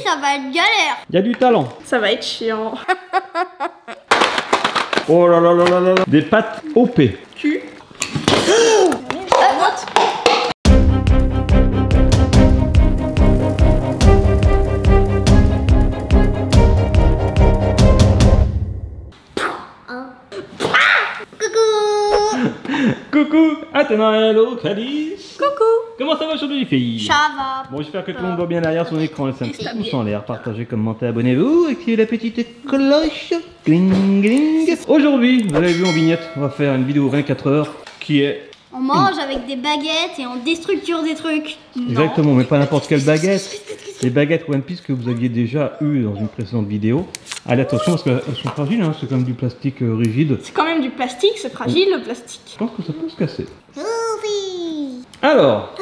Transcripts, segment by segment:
Ça va être galère. Il y a du talent. Ça va être chiant. Oh là là là là là là. Des pâtes OP. Tu. Coucou, Athéna, hello, Calice. Coucou. Comment ça va aujourd'hui les filles? Ça va. Bon, j'espère que tout le monde va bien derrière son écran. Laissez un petit pouce en l'air, partagez, commentez, abonnez-vous, activez la petite cloche. Gling, gling. Aujourd'hui, vous avez vu en vignette, on va faire une vidéo 24 heures qui est... On mange avec des baguettes et on déstructure des trucs. Exactement, mais pas n'importe quelle baguette. Les baguettes One Piece que vous aviez déjà eues dans une précédente vidéo. Allez, attention parce qu'elles sont fragiles, hein, c'est comme du plastique rigide. C'est quand même du plastique, c'est fragile le plastique. Je pense que ça peut se casser. Alors,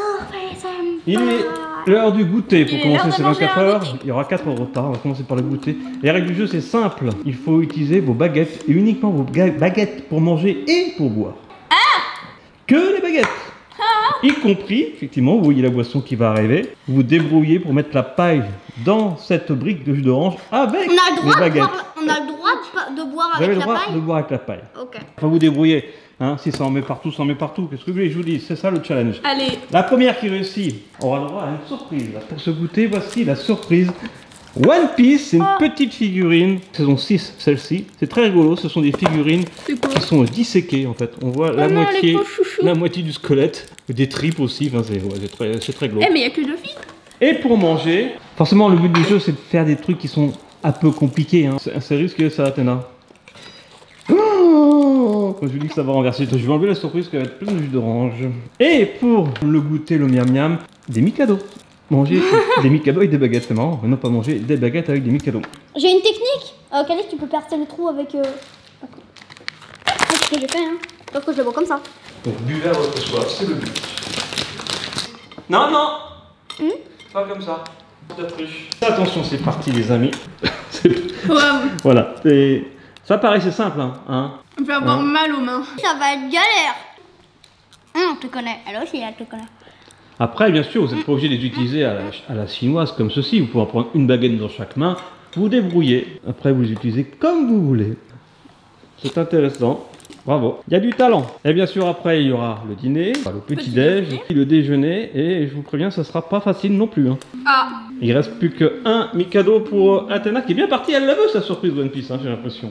il est l'heure du goûter. Pour commencer ces 24 heures, il y aura 4 repas. On va commencer par le goûter. Les règles du jeu, c'est simple. Il faut utiliser vos baguettes et uniquement vos baguettes pour manger et pour boire. Que les baguettes, y compris, effectivement, vous voyez la boisson qui va arriver. Vous vous débrouillez pour mettre la paille dans cette brique de jus d'orange avec les baguettes. On a le droit de boire Vous avez avec le la droit paille. de boire avec la paille. Ok. Enfin, vous débrouillez. Hein, si ça en met partout, ça en met partout. Qu'est-ce que vous voulez que je vous dise? C'est ça le challenge. Allez. La première qui réussit aura le droit à une surprise. Pour ce goûter, voici la surprise. One Piece, c'est une petite figurine, saison 6 celle-ci, c'est très rigolo, ce sont des figurines qui sont disséquées en fait, on voit la moitié du squelette, des tripes aussi, enfin, c'est très glauque. Eh mais il y a que 2 filles. Et pour manger, forcément le but du jeu c'est de faire des trucs qui sont un peu compliqués, hein. C'est risqué ça Athéna. Oh, quand je vous dis que ça va renverser, je vais enlever la surprise qui va être pleine de jus d'orange. Et pour le goûter, le miam miam, des Mikado. Manger des Mikado avec des baguettes, c'est marrant, mais non pas manger des baguettes avec des Mikado. J'ai une technique. Calice, tu peux percer le trou avec... C'est ce que j'ai fait, hein. Sauf que je le bois comme ça. Donc buvez à votre soif, c'est le but. Non, non, pas comme ça. Attention, c'est parti les amis. Voilà, ça paraît c'est simple, hein. On peut avoir mal aux mains. Ça va être galère. On te connaît. Elle aussi, elle te connaît. Après, bien sûr, vous n'êtes pas obligé de les utiliser à la chinoise comme ceci. Vous pouvez en prendre une baguette dans chaque main. Vous débrouillez. Après, vous les utilisez comme vous voulez. C'est intéressant. Bravo. Il y a du talent. Et bien sûr, après, il y aura le dîner, le petit-déj, le déjeuner. Et je vous préviens, ça sera pas facile non plus. Hein. Il reste plus qu'un Mikado pour Athéna qui est bien partie. Elle la veut, sa surprise One Piece, hein, j'ai l'impression.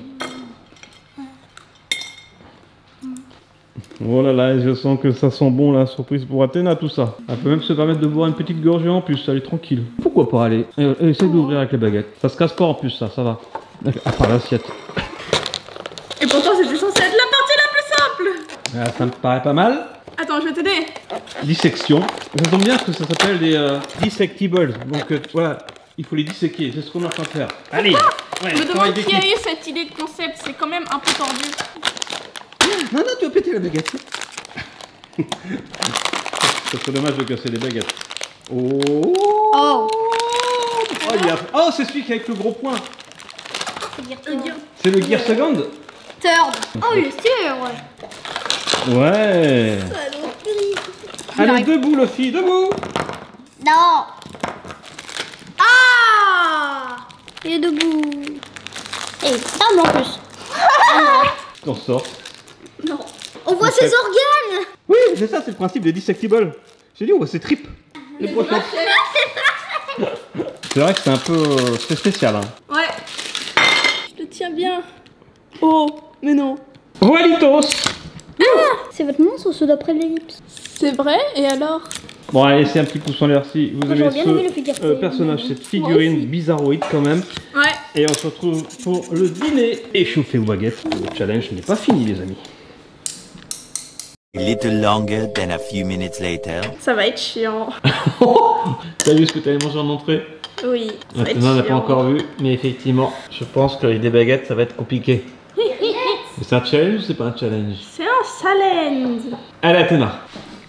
Oh là là, je sens que ça sent bon la surprise pour Athéna, tout ça. Elle peut même se permettre de boire une petite gorgée en plus, elle est tranquille. Pourquoi pas aller? Essaye d'ouvrir avec les baguettes. Ça se casse pas en plus, ça va. À part l'assiette. Et pourtant c'était censé être la partie la plus simple. Ça me paraît pas mal. Attends, je vais t'aider. Dissection. Ça tombe bien parce que ça s'appelle des dissectibles. Donc voilà, il faut les disséquer, c'est ce qu'on est en train de faire. Allez. Je me demande qui a eu cette idée de concept, c'est quand même un peu tordu. Non, non, tu vas péter la baguette. Ça serait dommage de casser les baguettes. Oh, c'est celui qui est avec le gros point. C'est le Gear Second. Third. Oh, il est sûr, ouais. Ouais. Allez, debout, Luffy, debout. Non. Ah, il est debout. Et ça, en plus. T'en sors. Non. On voit ses organes. Oui, c'est ça, c'est le principe des dissectibles. J'ai dit, on voit ses tripes. Les brochettes. C'est vrai que c'est un peu... c'est spécial. Hein. Ouais. Je le tiens bien. Oh, mais non. Walitos. C'est votre monstre ou ceux d'après l'ellipse? C'est vrai, et alors? Bon, allez, laissez un petit pouce en l'air si vous aimez ce personnage, cette figurine bizarroïde quand même. Ouais. Et on se retrouve pour le dîner échauffé aux baguettes. Le challenge n'est pas fini, les amis. A little longer than a few minutes later. Ça va être chiant. T'as vu ce que t'avais mangé en entrée? Oui. On n'a pas encore vu, mais effectivement, je pense qu'avec des baguettes, ça va être compliqué. C'est un challenge ou c'est pas un challenge? C'est un challenge. Allez,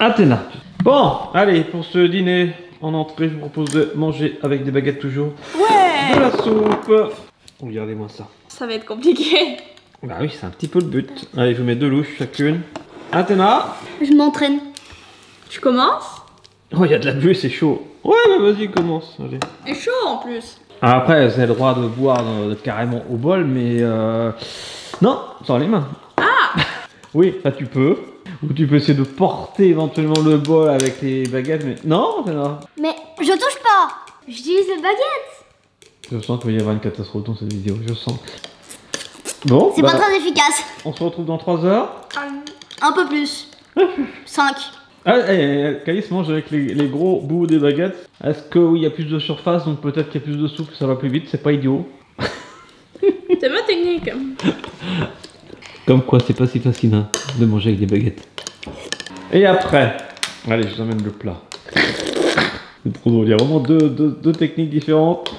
Athéna. Bon, allez, pour ce dîner en entrée, je vous propose de manger avec des baguettes toujours. Ouais. De la soupe. Regardez-moi ça. Ça va être compliqué. Bah oui, c'est un petit peu le but. Allez, je vous mets 2 louches chacune. Athéna. Je m'entraîne. Tu commences? Oh, il y a de la buée, c'est chaud. Ouais, bah vas-y, commence. Allez. Et chaud en plus. Après, vous avez le droit de boire carrément au bol, mais non, sans les mains. Ah. Oui, ça tu peux. Ou tu peux essayer de porter éventuellement le bol avec les baguettes, mais non, non. Mais je touche pas. J'utilise les baguettes. Je sens qu'il va y avoir une catastrophe dans cette vidéo, je sens. Bon, C'est pas très efficace. on se retrouve dans 3 heures. Un peu plus. 5. Ah, Calice mange avec les gros bouts des baguettes. Est-ce que oui, il y a plus de surface, donc peut-être qu'il y a plus de souffle, ça va plus vite, c'est pas idiot. C'est ma technique. Comme quoi, c'est pas si facile hein, de manger avec des baguettes. Et après, allez, je vous emmène le plat. C'est trop drôle, il y a vraiment deux techniques différentes.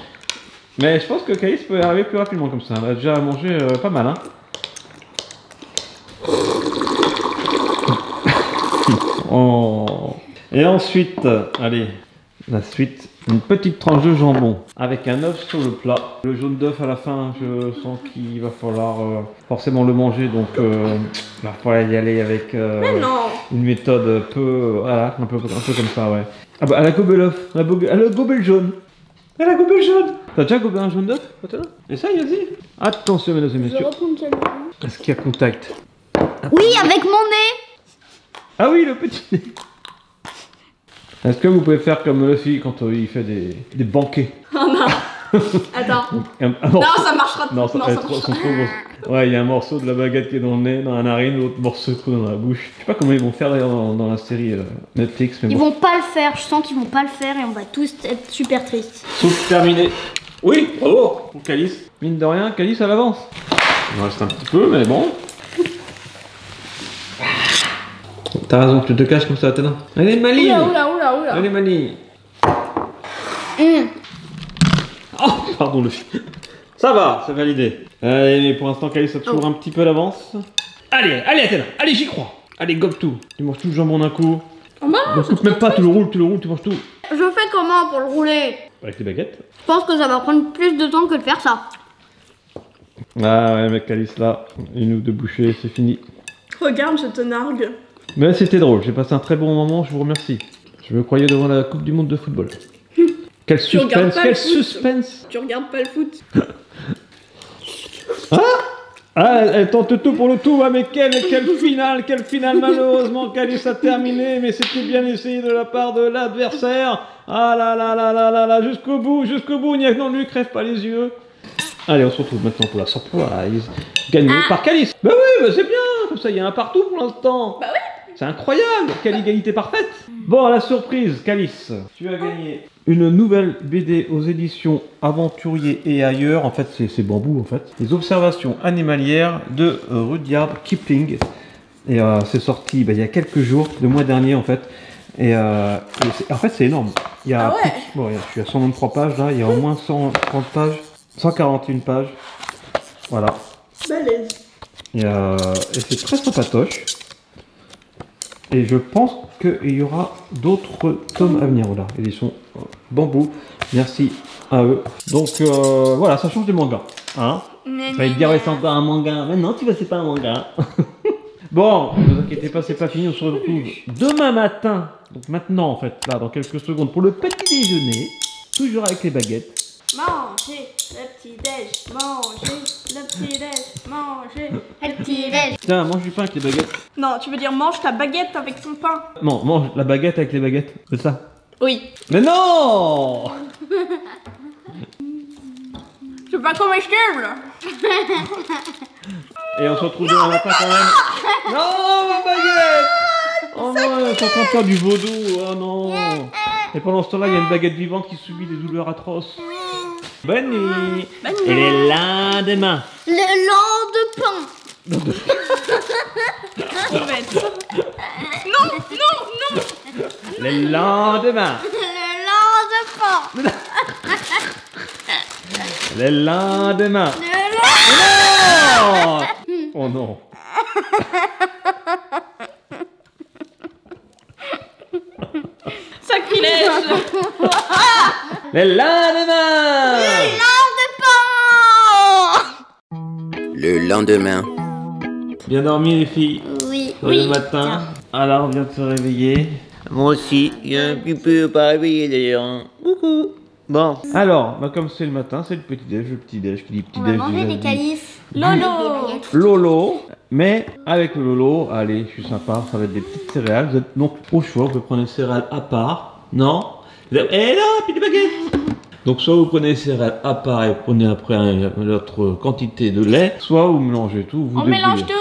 Mais je pense que Calice peut arriver plus rapidement comme ça. Elle a déjà mangé pas mal. Hein. Oh. Et ensuite, allez, la suite, une petite tranche de jambon avec un œuf sur le plat. Le jaune d'œuf à la fin, je sens qu'il va falloir forcément le manger, donc il va falloir y aller avec Mais non. une méthode voilà, un peu comme ça, ouais. Ah bah, elle a gobé l'œuf, elle a gobé le jaune. Elle a gobé le jaune. T'as déjà gobé un jaune d'œuf? Essaye, vas-y. Attention, mesdames et messieurs. Est-ce qu'il y a contact? Oui, avec mon nez. Ah oui, le petit nez. Est-ce que vous pouvez faire comme Luffy quand il fait des banquets? Oh non. Attends. Non, ça marchera. Non, ça marchera. sont trop grosses. Ouais, il y a un morceau de la baguette qui est dans le nez, dans la narine, l'autre morceau qui est dans la bouche. Je sais pas comment ils vont faire d'ailleurs dans la série Netflix, mais Ils bon. vont pas le faire. Je sens qu'ils vont pas le faire et on va tous être super tristes. Soupe terminée. Oui, bravo pour Calice. Mine de rien, Calice à l'avance. Il en reste un petit peu, mais bon. T'as raison, tu te caches comme ça, t'es là. Allez, maligne. Oula. Allez, maligne. Oh, pardon, le fil. Ça va, c'est validé. Allez, mais pour l'instant, Calice a toujours un petit peu d'avance. Allez, Athéna, allez, j'y crois. Allez, gobe tout. Tu manges tout le jambon d'un coup. Oh bah, Ne coupe même pas, tu le roules, tu manges tout. Je fais comment pour le rouler? Avec les baguettes. Je pense que ça va prendre plus de temps que de faire ça. Ah ouais, mec, Calice là, une ou deux bouchées, c'est fini. regarde, je te nargue. Mais c'était drôle, j'ai passé un très bon moment, je vous remercie. Je me croyais devant la Coupe du Monde de football. Quel regardes suspense, pas quel le foot. suspense. Tu regardes pas le foot. Ah, elle tente tout pour le tout, ah, mais quelle finale, malheureusement, Calice a terminé, mais c'était bien essayé de la part de l'adversaire. Ah là, jusqu'au bout, non, lui crève pas les yeux. Allez, on se retrouve maintenant pour la surprise, gagnée par Calice. Bah oui, bah c'est bien, comme ça il y a un partout pour l'instant. Bah oui. C'est incroyable, quelle égalité parfaite. Bon, la surprise, Calice, tu as gagné une nouvelle BD aux éditions Aventurier et ailleurs. En fait, c'est Bambou, en fait. Les observations animalières de Rudyard Kipling. Et c'est sorti il y a quelques jours, le mois dernier, en fait. Et en fait, c'est énorme. Il y a Ah ouais. bon, je suis à 123 pages, là. Il y a au moins 130 pages, 141 pages. Voilà. Balèze. Et c'est très sympatoche. Et je pense qu'il y aura d'autres tomes à venir. Voilà, édition Bambou. Merci à eux. Donc voilà, ça change des mangas. Hein, ça va te dire, ouais, c'est encore un manga. Mais non, tu vois, c'est pas un manga. Bon, ne vous inquiétez pas, c'est pas fini. On se retrouve demain matin. Donc maintenant, en fait, là, dans quelques secondes, pour le petit déjeuner. Toujours avec les baguettes. Manger le petit déj, manger le petit déj, manger Le petit déj. Tiens, mange du pain avec les baguettes. Non, tu veux dire mange ta baguette avec ton pain. Non, mange la baguette avec les baguettes. C'est ça. Oui. Mais non! C'est pas comestible. Et on se retrouve demain matin quand même. Non, ma baguette! Oh non, ils sont en train de faire du vaudou. Oh non! Et pendant ce temps-là, il y a une baguette vivante qui subit des douleurs atroces. Bonne nuit! Et les lendemains. Le lendemain. Trop bête. Non. Les lendemains. Le lendemain. Les lendemains. Le Non! Oh non! Sacrilège. Les lendemains! Le lendemain. Bien dormi les filles? Oui. Le matin. Alors on vient de se réveiller. Moi aussi, j'ai un petit peu pas réveillé d'ailleurs. Coucou. Bon. Alors, bah comme c'est le matin, c'est le petit-déj. Le petit-déj qui dit On va petit-déj. manger déjà des dit calices. Lolo. Lolo. Mais avec le Lolo, allez, je suis sympa, ça va être des petites céréales. Vous êtes donc au choix, vous pouvez prendre les céréales à part. Non. Eh non, puis des baguettes. Donc soit vous prenez les céréales à part et vous prenez après l'autre quantité de lait, soit vous mélangez tout, vous On débrouillez. mélange tout.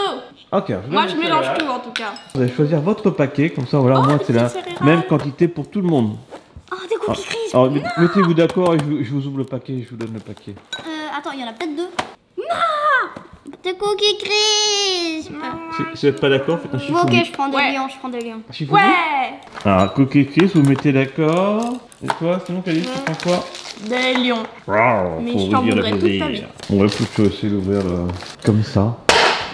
Ok, Moi, donne je les mélange céréales. tout en tout cas. Vous allez choisir votre paquet, comme ça, voilà, au moins des c'est la petites céréales. même quantité pour tout le monde. Oh, des cookies crisp. Alors mettez-vous d'accord et je vous ouvre le paquet et je vous donne le paquet. Attends, il y en a peut-être deux. Non, des cookies crisp. Si vous n'êtes pas d'accord, faites un Bon, chiffon. ok, je prends des Ouais. lions, je prends des lions. Un chiffon. Ouais. Alors, cookie Chris, vous mettez d'accord. Et toi, sinon, Calice, tu prends quoi? Des lions. Mais Pour je vous t'en dire le voudrais toute plaisir. ta vie. On va plutôt essayer d'ouvrir comme ça.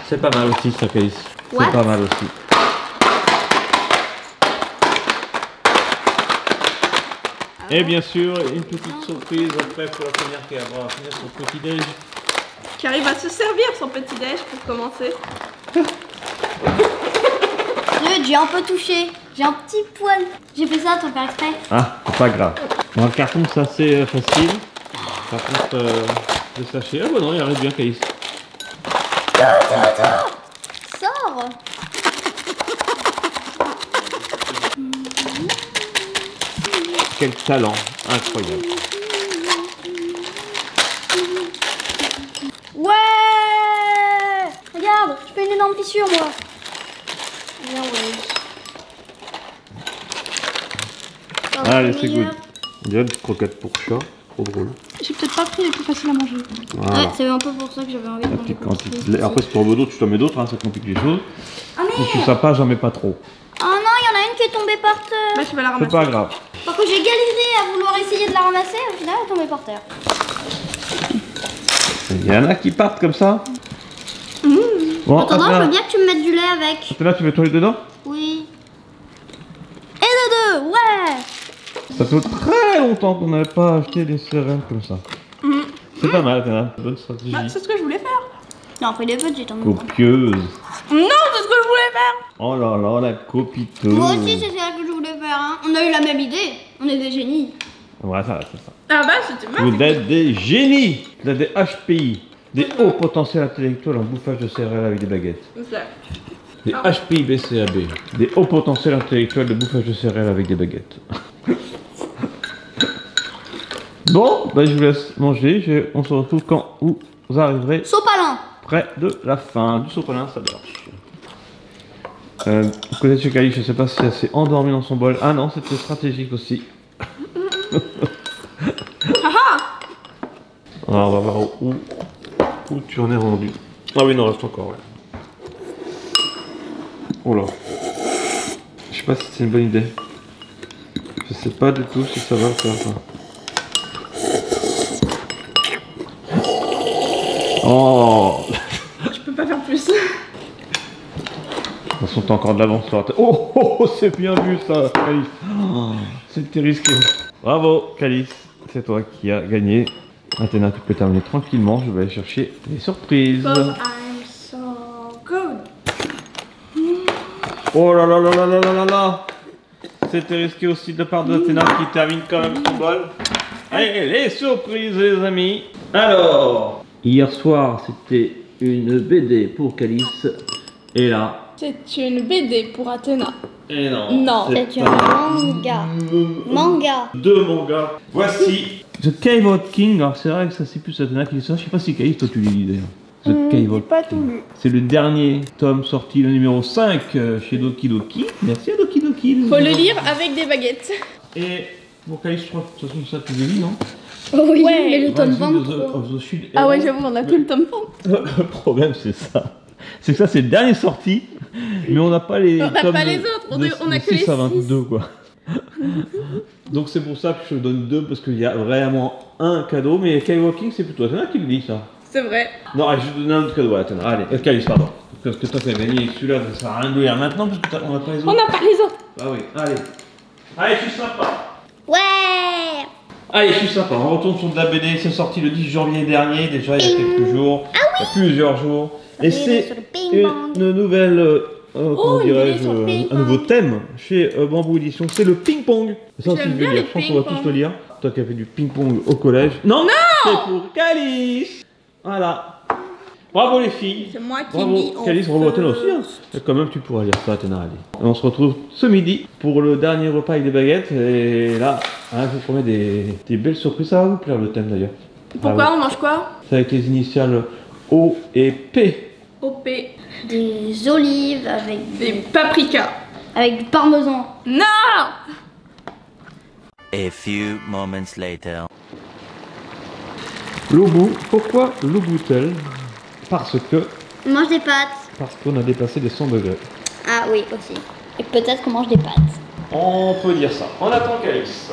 C'est pas mal aussi, ça, Calice. What? C'est pas mal aussi. Et bien sûr, une petite surprise après pour la première qui va finir son petit déj. Qui arrive à se servir son petit déj pour commencer. J'ai un peu touché. J'ai un petit poil. J'ai fait ça sans faire exprès. Ah, c'est pas grave. Dans le carton, ça c'est facile. Par contre, le sachet. Ah bah non, il arrive bien, Calice. Sors. Quel talent incroyable. Ouais. Regarde, je fais une énorme fissure, moi. Bien, ouais. Ça va, Allez, c'est c'est good. meilleur. On dirait des croquettes pour chat. Trop drôle. J'ai peut-être pas pris les plus faciles à manger. Voilà. Ouais, c'est un peu pour ça que j'avais envie de La manger. petite quantité de lait. Après, si tu en veux d'autres, tu t'en mets d'autres, hein, ça complique les choses. Ah Si je suis mais... sympa, j'en mets pas trop. Oh non, il y en a une qui est tombée par terre. Bah, tu vas la C'est ramasser. pas grave. Parce que j'ai galéré à vouloir essayer de la ramasser, au final elle est tombée par terre. Il y en a qui partent comme ça. Bon, En attendant, je Athéna, veux bien que tu me mettes du lait avec. Athéna, tu mets ton lait dedans? Oui. Et de deux, ouais. Ça fait très longtemps qu'on n'avait pas acheté des céréales comme ça. C'est pas mal, Athéna. Bonne stratégie. Bah, c'est ce que je voulais faire. Non, après les potes, j'ai tombé. Copieuse. Non, c'est ce que je voulais faire. Oh là là, la copiteuse. Moi aussi, c'est ça que je voulais faire. Hein. On a eu la même idée. On est des génies. Ouais, ça, c'est ça. Ah bah, c'était mal. Vous êtes des génies. Vous êtes des HPI. Des hauts potentiels intellectuels en bouffage de céréales avec des baguettes. Des HPI BCAB. Des hauts potentiels intellectuels de bouffage de céréales avec des baguettes. Bon, bah je vous laisse manger. On se retrouve quand vous arriverez Sopalin. près de la fin du sopalin, ça marche. Côté de chez Kali, je sais pas si elle s'est endormie dans son bol. Ah non, c'était stratégique aussi. Alors, on va voir où tu en es rendu. Ah oui, non, reste encore, ouais. Oh là. Je sais pas si c'est une bonne idée. Je sais pas du tout si ça va le faire. Ça. Oh. Je peux pas faire plus. De toute façon, t'as encore de l'avance sur la tête. Oh, oh, oh, c'est bien vu ça, Calice. Oh, c'était risqué. Bravo, Calice. C'est toi qui as gagné. Athéna, tu peux terminer tranquillement. Je vais aller chercher les surprises. I'm so good. Oh là là là là là là là là. C'était risqué aussi de la part de Athéna qui termine quand même son bol. Allez, les surprises, les amis. Alors, hier soir, c'était une BD pour Calice. Et là, C'est une BD pour Athéna. et non. Non. C'est un manga. Manga. Deux mangas. Voici The Cave of King. Alors c'est vrai que ça c'est plus Athéna qui lit ça. Je sais pas si Calice, toi tu les lis d'ailleurs. The Cave of Pas King. tout lu. C'est le dernier tome sorti, le numéro 5 chez Doki Doki. Merci à Doki Doki. Faut le lire avec des baguettes. Et pour Calice, je crois que de toute façon ça tu les lis, non? Oui, Ouais. mais le tome Rising 23. of the Shield Ah ouais, Hero. j'avoue, on a tout le tome 30. Le problème c'est ça. C'est que ça c'est le dernier sorti, mais on n'a pas les On n'a tomes pas de- les autres, on de- a de que les 6 à 6. 22 quoi. Donc c'est pour ça que je donne 2 parce qu'il y a vraiment un cadeau, mais Skywalking c'est plutôt Athéna qui le dit ça. C'est vrai. Non, allez, je vais donner un autre cadeau à Athéna. Allez, Calice, pardon. Parce que toi t'as gagné et celui-là ça sert à rien de le lire maintenant parce qu'on n'a pas les On autres. n'a pas les autres. Ah oui, allez. Allez, je suis sympa. Ouais. Allez, je suis sympa. On retourne sur de la BD. C'est sorti le 10 janvier dernier, déjà il y a quelques jours. Il y a plusieurs jours. Et Oui, c'est sur le ping-pong. une nouvelle comment une dirais-je, vidéo sur le ping-pong. un nouveau thème chez Bamboo Édition, c'est le ping-pong. Ça aussi, J'aime je bien vais lire. les Je pense qu'on va tous ping-pong. le lire. Toi qui as fait du ping-pong au collège. Non, c'est pour Calice. Voilà. Bravo les filles. C'est moi qui Bravo lis en Calice, bravo Athéna aussi. Hein. first. Et quand même, tu pourras lire ça, Athéna. Allez. Et on se retrouve ce midi pour le dernier repas avec des baguettes. Et là, je vous promets des belles surprises. Ça va vous plaire le thème d'ailleurs. Pourquoi on mange quoi? C'est avec les initiales O et P. OP. Des olives avec Des paprikas. du parmesan. Non! A few moments later. Loubou, pourquoi Louboutel? Parce que On mange des pâtes. Parce qu'on a dépassé les 100 degrés. Ah oui, aussi. Et peut-être qu'on mange des pâtes. On peut dire ça. On attend Calice.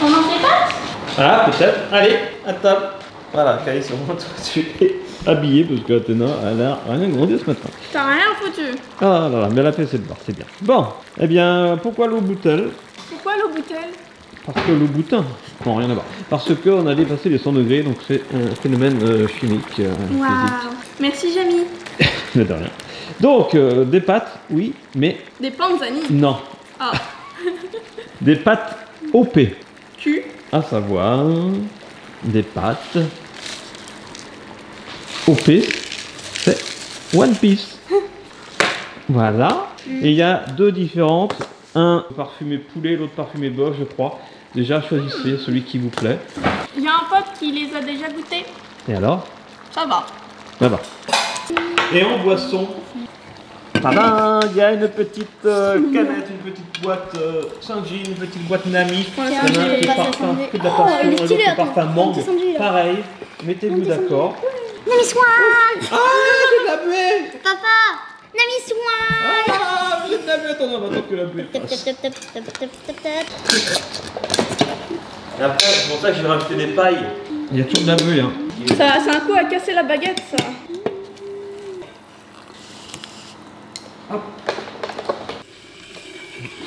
On mange des pâtes? Ah, peut-être. Allez, à table. Voilà, Calice, au moins toi, tu es habillée parce que Athéna, elle a rien grandi ce matin. T'as rien foutu. Ah là là, mais elle a fait ses devoirs, c'est bien. Bon, eh bien, pourquoi l'eau bouteille? Pourquoi l'eau bouteille? Parce que l'eau boutin. Non, rien à voir. Parce qu'on a dépassé les 100 degrés, donc c'est un phénomène chimique, physique. Waouh. Merci Jamie. Mais de rien. Donc, des pâtes, oui, mais Des panzani. non. Ah. Des pâtes OP. Q. À savoir, des pâtes OP, c'est One Piece. Voilà. Et il y a deux différentes. Un parfumé poulet, l'autre parfumé bœuf, je crois. Déjà, choisissez celui qui vous plaît. Il y a un pote qui les a déjà goûtés. Et alors? Ça va. Ça va. Et en boisson, tadam, il y a une petite canette, une petite boîte Saint-Jean, une petite boîte Nami. Ouais, Il y en a un qui est Saint-Jean. parfum, que de la Oh, passion, il est et l'autre stylé, qui est attends. parfum Un mangue. petit Saint-Jean, là. Pareil, mettez-vous d'accord. Nami Swan! Ah, j'ai de la buée! Papa! Nami Swan! Ah, j'ai de la buée! Attends, on va attendre que la buée Tap, passe. tap, tap, tap, tap, tap, tap. Et après, c'est pour ça que j'ai rajouté des pailles. Il y a toujours de la buée, hein. Ça, c'est un coup à casser la baguette, ça.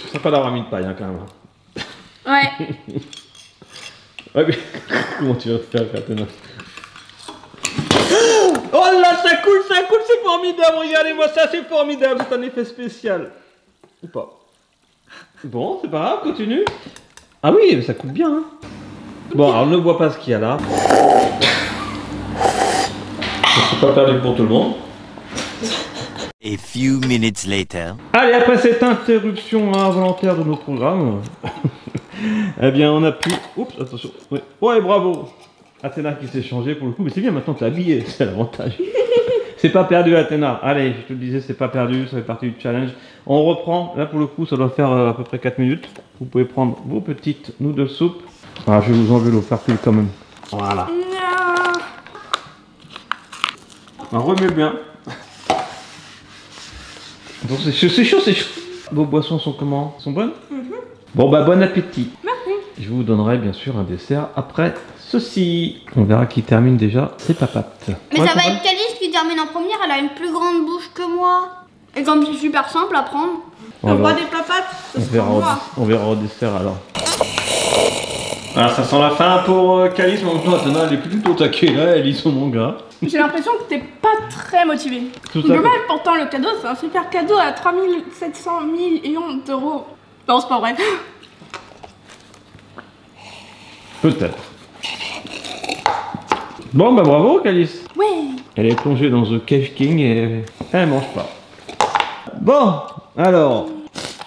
Ce serait pas d'avoir mis de paille, hein, quand même. Ouais. Ouais, mais comment tu vas faire, Katana? Oh là, ça coule, c'est formidable! Regardez-moi ça, c'est formidable, c'est un effet spécial. Ou pas? Bon, c'est pas grave, continue. Ah oui, mais ça coule bien, hein. Bon, alors ne bois pas ce qu'il y a là. C'est pas perdu pour tout le monde. A few minutes later. Allez, après cette interruption involontaire de nos programmes, eh bien, on a pu... Oups, attention. Ouais, ouais, bravo. Athéna qui s'est changée pour le coup, mais c'est bien, maintenant t'es habillée, c'est l'avantage. C'est pas perdu, Athéna. Allez, je te le disais, c'est pas perdu, ça fait partie du challenge. On reprend, là pour le coup, ça doit faire à peu près 4 minutes. Vous pouvez prendre vos petites noodle soup. Ah, je vais vous enlever l'eau fertile quand même. Voilà. Non. On remet bien. Donc c'est chaud, c'est chaud, c'est chaud. Vos boissons sont comment? Sont bonnes? Bon bah bon appétit. Merci. Je vous donnerai bien sûr un dessert après ceci. On verra qui termine déjà ses papates. Mais Ouais, ça va c'est être Calice qui termine en première, elle a une plus grande bouche que moi. Et comme c'est super simple à prendre. On Le roi verra, des papates, on c'est verra, moi. on verra au dessert alors. Ah, ça sent la fin pour Calice, mais maintenant elle est plutôt au taquet là, elle lit son manga. J'ai l'impression que t'es pas très motivé. Tout ça. Dommage, pourtant le cadeau, c'est un super cadeau à 3700 millions d'euros. Non, c'est pas vrai. Peut-être. Bon bah bravo Calice. Ouais. Elle est plongée dans The Cave King et elle mange pas. Bon, alors,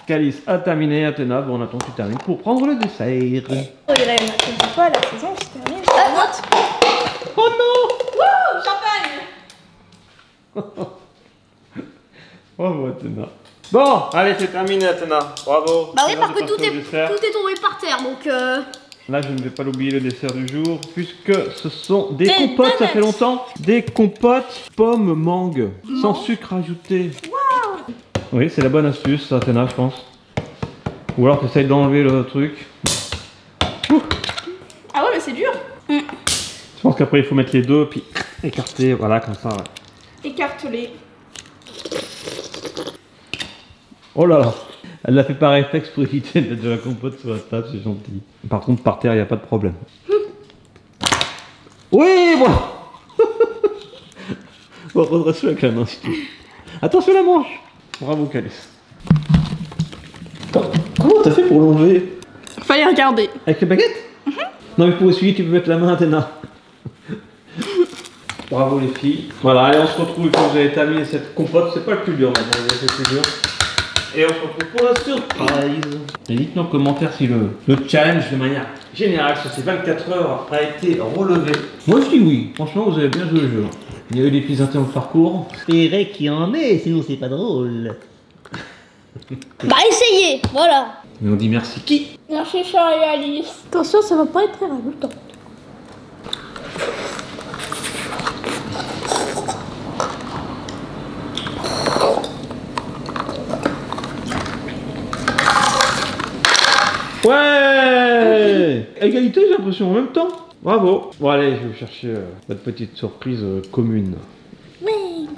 Calice a terminé, Athéna, bon on attend que tu termines pour prendre le dessert. Oh, il a une fois la saison se termine. Oh non! Wouh, champagne. Bravo Athéna. Bon, allez c'est terminé Athéna, bravo. Bah oui, Athéna, parce que c'est tout parti au est dessert. tombé par terre, donc Là je ne vais pas l'oublier le dessert du jour, puisque ce sont des Des compotes, ça fait donuts. longtemps. Des compotes pommes mangue, sans sucre ajouté. Oui, c'est la bonne astuce, Athéna, je pense. Ou alors tu essayes d'enlever le truc. Ah ouais, mais c'est dur. Je pense qu'après il faut mettre les deux, puis écarter, voilà, comme ça. Ouais. Écartelé. Oh là là, elle l'a fait par réflexe pour éviter de mettre de la compote sur la table, c'est gentil. Par contre, par terre, il n'y a pas de problème. Oui, bon. Bon, redresse-le avec la main si tu veux. Attention la manche. Bravo Calice. Comment t'as fait pour l'enlever? Fallait regarder. Avec les baguettes? Non mais pour essuyer tu peux mettre la main à Athéna. Bravo les filles. Voilà, allez on se retrouve quand vous avez terminé cette compote. C'est pas le plus dur maintenant, c'est le plus dur. Et on se retrouve pour la surprise. Et dites-nous en commentaire si le challenge de manière générale sur ces 24 heures a été relevé. Moi je dis oui, franchement vous avez bien joué le jeu. Il y a eu des petits internes de parcours. C'est vrai qu'il y en est, sinon c'est pas drôle. Bah essayez, voilà. Mais on dit merci qui? Merci Charles et Alice. Attention, ça va pas être très ragoûtant. Ouais. Égalité j'ai l'impression en même temps. Bravo. Bon allez, je vais chercher votre petite surprise commune. Oui.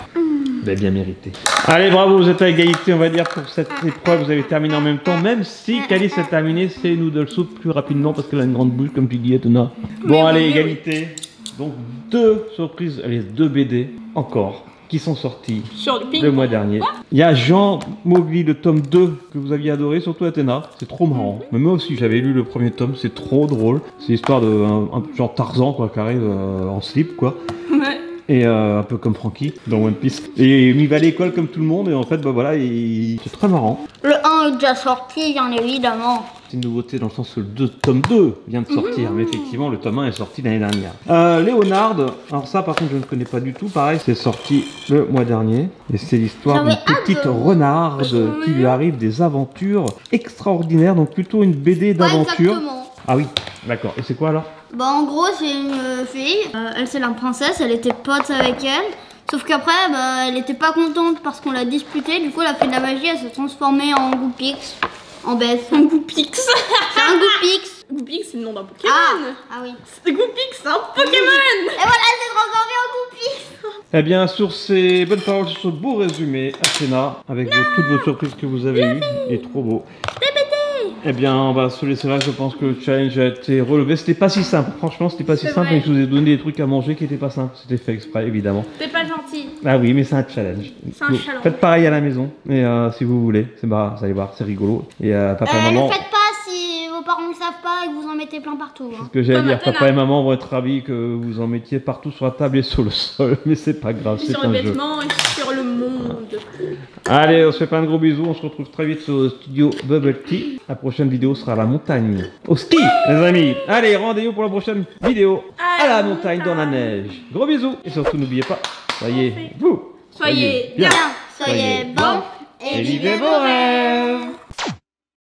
Bah, bien mérité. Allez, bravo, vous êtes à égalité, on va dire, pour cette épreuve. Vous avez terminé en même temps, même si Calice a terminé ses noodle soup plus rapidement parce qu'elle a une grande bouche, comme tu dis, Athéna. Bon, allez, égalité. Donc, 2 surprises, allez, 2 BD encore, qui sont sortis Sur le ping. le mois dernier. Il y a Jean Mowgli, le tome 2, que vous aviez adoré, surtout Athéna. C'est trop marrant. Mais moi aussi, j'avais lu le premier tome, c'est trop drôle. C'est l'histoire de un genre Tarzan, quoi, qui arrive en slip, quoi. Ouais. Et un peu comme Frankie dans One Piece. Et il va à l'école comme tout le monde et en fait bah voilà, c'est très marrant. Le 1 est déjà sorti, bien évidemment. C'est une nouveauté dans le sens que le tome 2 vient de sortir, mais effectivement le tome 1 est sorti l'année dernière. Léonard, alors ça par contre je ne connais pas du tout, pareil c'est sorti le mois dernier. Et c'est l'histoire d'une petite renarde qui lui arrive des aventures extraordinaires, donc plutôt une BD d'aventure. Ah oui, d'accord. Et c'est quoi alors? Bah en gros c'est une fille, elle c'est la princesse, elle était pote avec elle. Sauf qu'après bah, elle était pas contente parce qu'on l'a disputée, du coup elle a fait de la magie, elle s'est transformée en Goopix, en bête. Un Goopix. C'est un Goopix. Goopix, c'est le nom d'un Pokémon. Ah oui. Goopix, c'est un Pokémon. Et voilà, elle s'est transformée en Goopix. Eh bien sur ces bonnes paroles, sur ce beau résumé, Athéna, avec toutes vos surprises que vous avez eues, il est trop beau. Eh bien, on va se laisser là. Je pense que le challenge a été relevé. C'était pas si simple. Franchement, c'était pas si simple. vrai. Mais je vous ai donné des trucs à manger qui étaient pas simples. C'était fait exprès, évidemment. T'es pas gentil. Ah oui, mais c'est un challenge. C'est un Donc, challenge. faites pareil à la maison. Et si vous voulez, c'est marrant. Vous allez voir, c'est rigolo. Et papa et maman. Ne faites pas si vos parents ne savent pas et que vous en mettez plein partout. Hein. Ce que j'allais Comme dire, Athéna. papa et maman vont être ravis que vous en mettiez partout sur la table et sur le sol. Mais c'est pas grave, Et c'est sur un les jeu. vêtements et sur le monde. Allez, on se fait plein de gros bisous. On se retrouve très vite sur le studio Bubble Tea. La prochaine vidéo sera à la montagne. Au ski, les amis. Allez, rendez-vous pour la prochaine vidéo. À la montagne, dans la neige. Gros bisous. Et surtout, n'oubliez pas, soyez vous. Soyez bien. Soyez bons et vivez vos rêves.